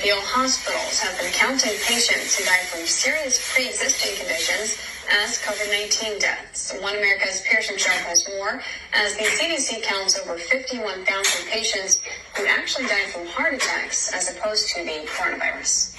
reveal hospitals have been counting patients who died from serious pre-existing conditions as COVID-19 deaths. One America's Pearson Sharp has more, as the CDC counts over 51,000 patients who actually died from heart attacks as opposed to the coronavirus.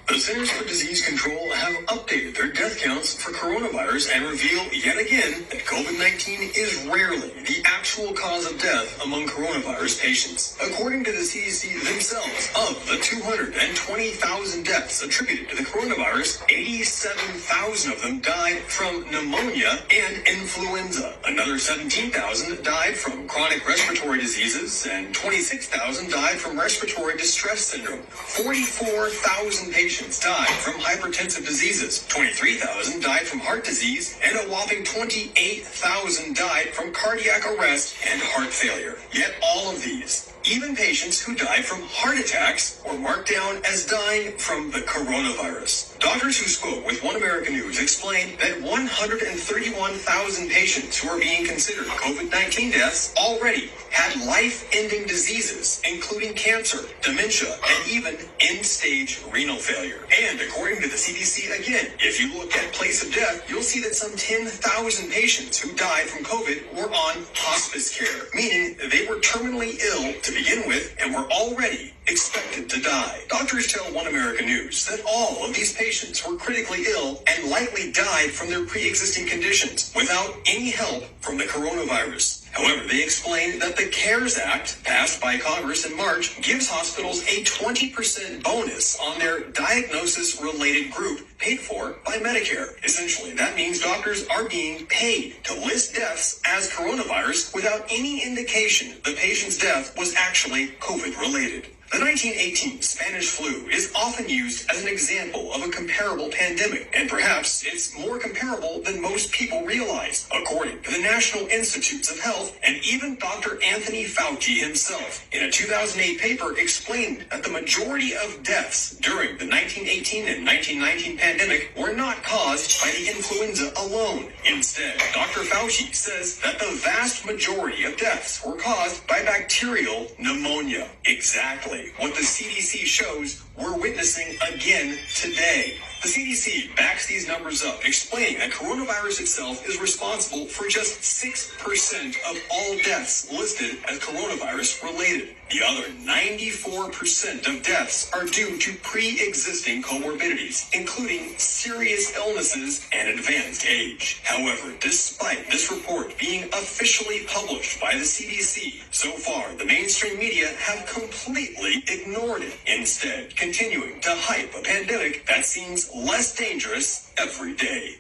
The Centers for Disease Control have updated their death counts for coronavirus and reveal yet again that COVID-19 is rarely the actual cause of death among coronavirus patients. According to the CDC themselves, of the 220,000 deaths attributed to the coronavirus, 87,000 of them died from pneumonia and influenza. Another 17,000 died from chronic respiratory diseases, and 26,000 died from respiratory distress syndrome. 44,000 patients died from hypertensive diseases, 23,000 died from heart disease, and a whopping 28,000 died from cardiac arrest and heart failure. Yet all of these, even patients who died from heart attacks, were marked down as dying from the coronavirus. Doctors who spoke with One American News explained that 131,000 patients who are being considered COVID-19 deaths already had life-ending diseases, including cancer, dementia, and even end-stage renal failure. And according to the CDC, again, if you look at place of death, you'll see that some 10,000 patients who died from COVID were on hospice care, meaning they were terminally ill to begin with and were already expected to die. Doctors tell One American News that all of these patients were critically ill and likely died from their pre-existing conditions without any help from the coronavirus. However, they explain that the CARES Act, passed by Congress in March, gives hospitals a 20% bonus on their diagnosis-related group paid for by Medicare. Essentially, that means doctors are being paid to list deaths as coronavirus without any indication the patient's death was actually COVID-related. The 1918 Spanish flu is often used as an example of a comparable pandemic, and perhaps it's more comparable than most people realize, according to the National Institutes of Health and even Dr. Anthony Fauci himself. In a 2008 paper, explained that the majority of deaths during the 1918 and 1919 pandemic were not caused by the influenza alone. Instead, Dr. Fauci says that the vast majority of deaths were caused by bacterial pneumonia. Exactly what the CDC shows we're witnessing again today. The CDC backs these numbers up, explaining that coronavirus itself is responsible for just 6% of all deaths listed as coronavirus related. The other 94% of deaths are due to pre-existing comorbidities, including serious illnesses and advanced age. However, despite this report being officially published by the CDC, so far the mainstream media have completely ignored it, instead continuing to hype a pandemic that seems less dangerous every day.